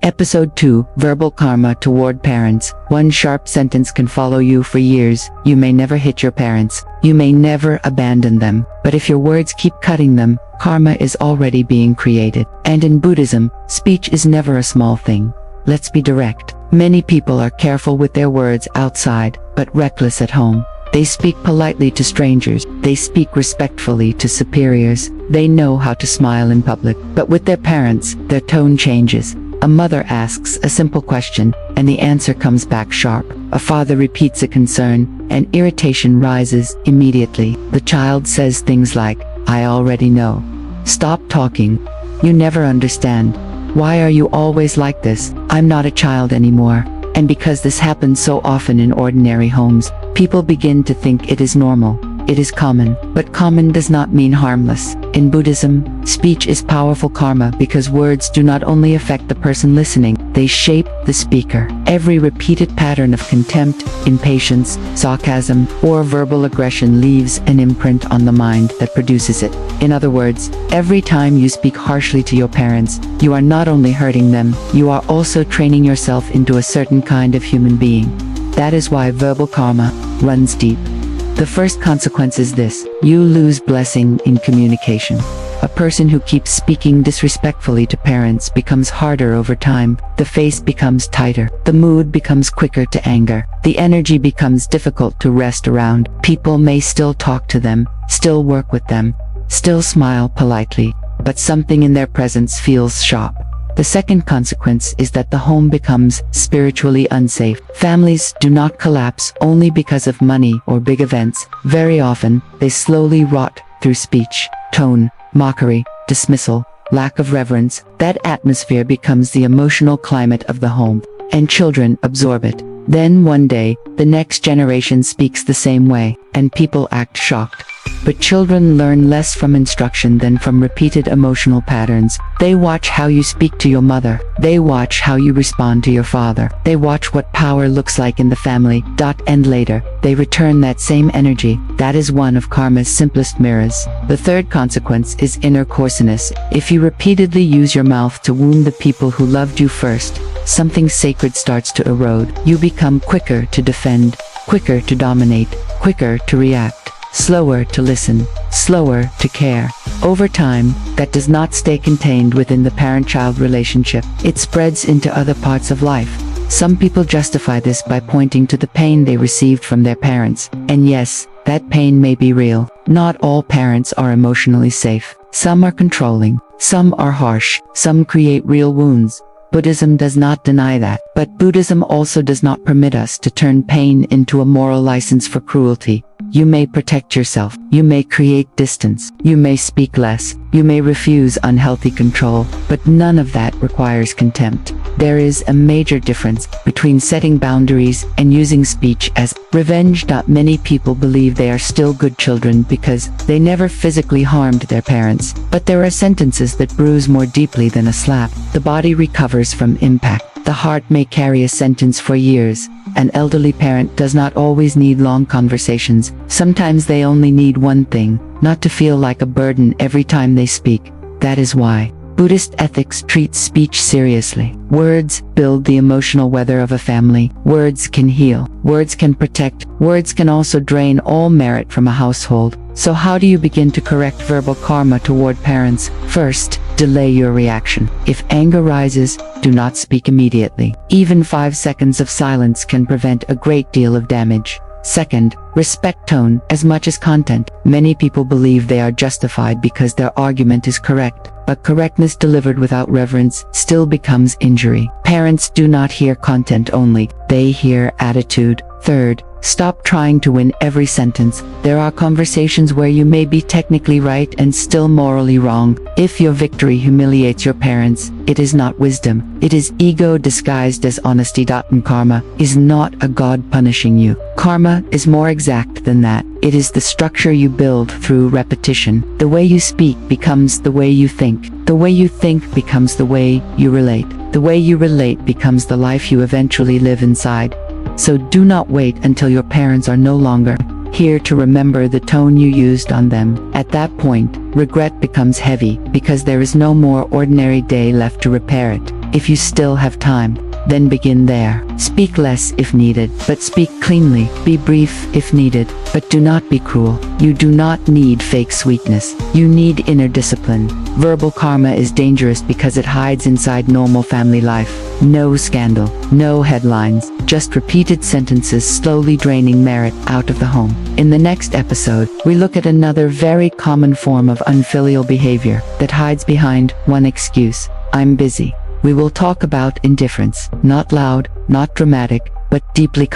Episode 2, Verbal Karma Toward Parents. One sharp sentence can follow you for years. You may never hit your parents. You may never abandon them. But if your words keep cutting them, karma is already being created. And in Buddhism, speech is never a small thing. Let's be direct. Many people are careful with their words outside, but reckless at home. They speak politely to strangers. They speak respectfully to superiors. They know how to smile in public. But with their parents, their tone changes. A mother asks a simple question, and the answer comes back sharp. A father repeats a concern, and irritation rises immediately. The child says things like, "I already know. Stop talking. You never understand. Why are you always like this? I'm not a child anymore." And because this happens so often in ordinary homes, people begin to think it is normal. It is common. But common does not mean harmless. In Buddhism, speech is powerful karma because words do not only affect the person listening, they shape the speaker. Every repeated pattern of contempt, impatience, sarcasm, or verbal aggression leaves an imprint on the mind that produces it. In other words, every time you speak harshly to your parents, you are not only hurting them, you are also training yourself into a certain kind of human being. That is why verbal karma runs deep. The first consequence is this: you lose blessing in communication. A person who keeps speaking disrespectfully to parents becomes harder over time. The face becomes tighter. The mood becomes quicker to anger. The energy becomes difficult to rest around. People may still talk to them, still work with them, still smile politely, but something in their presence feels sharp. The second consequence is that the home becomes spiritually unsafe. Families do not collapse only because of money or big events. Very often, they slowly rot through speech, tone, mockery, dismissal, lack of reverence. That atmosphere becomes the emotional climate of the home, and children absorb it. Then one day, the next generation speaks the same way, and people act shocked. But children learn less from instruction than from repeated emotional patterns. They watch how you speak to your mother. They watch how you respond to your father. They watch what power looks like in the family. And later, they return that same energy. That is one of karma's simplest mirrors. The third consequence is inner coarseness. If you repeatedly use your mouth to wound the people who loved you first, something sacred starts to erode. You become quicker to defend, quicker to dominate, quicker to react, slower to listen, slower to care. Over time, that does not stay contained within the parent-child relationship. It spreads into other parts of life. Some people justify this by pointing to the pain they received from their parents. And yes, that pain may be real. Not all parents are emotionally safe. Some are controlling. Some are harsh. Some create real wounds. Buddhism does not deny that. But Buddhism also does not permit us to turn pain into a moral license for cruelty. You may protect yourself. You may create distance. You may speak less. You may refuse unhealthy control. But none of that requires contempt. There is a major difference between setting boundaries and using speech as revenge. Many people believe they are still good children because they never physically harmed their parents. But there are sentences that bruise more deeply than a slap. The body recovers from impact. The heart may carry a sentence for years. An elderly parent does not always need long conversations. Sometimes they only need one thing: not to feel like a burden every time they speak. That is why Buddhist ethics treats speech seriously. Words build the emotional weather of a family. Words can heal. Words can protect. Words can also drain all merit from a household. So how do you begin to correct verbal karma toward parents? First, delay your reaction. If anger rises, do not speak immediately. Even 5 seconds of silence can prevent a great deal of damage. Second, respect tone as much as content. Many people believe they are justified because their argument is correct, but correctness delivered without reverence still becomes injury. Parents do not hear content only, they hear attitude. Third, stop trying to win every sentence. There are conversations where you may be technically right and still morally wrong. If your victory humiliates your parents, it is not wisdom. It is ego disguised as honesty. And karma is not a god punishing you. Karma is more exact than that. It is the structure you build through repetition. The way you speak becomes the way you think. The way you think becomes the way you relate. The way you relate becomes the life you eventually live inside. So do not wait until your parents are no longer here to remember the tone you used on them. At that point, regret becomes heavy because there is no more ordinary day left to repair it. If you still have time, then begin there. Speak less if needed, but speak cleanly. Be brief if needed, but do not be cruel. You do not need fake sweetness. You need inner discipline. Verbal karma is dangerous because it hides inside normal family life. No scandal, no headlines, just repeated sentences slowly draining merit out of the home. In the next episode, we look at another very common form of unfilial behavior that hides behind one excuse: I'm busy. We will talk about indifference, not loud, not dramatic, but deeply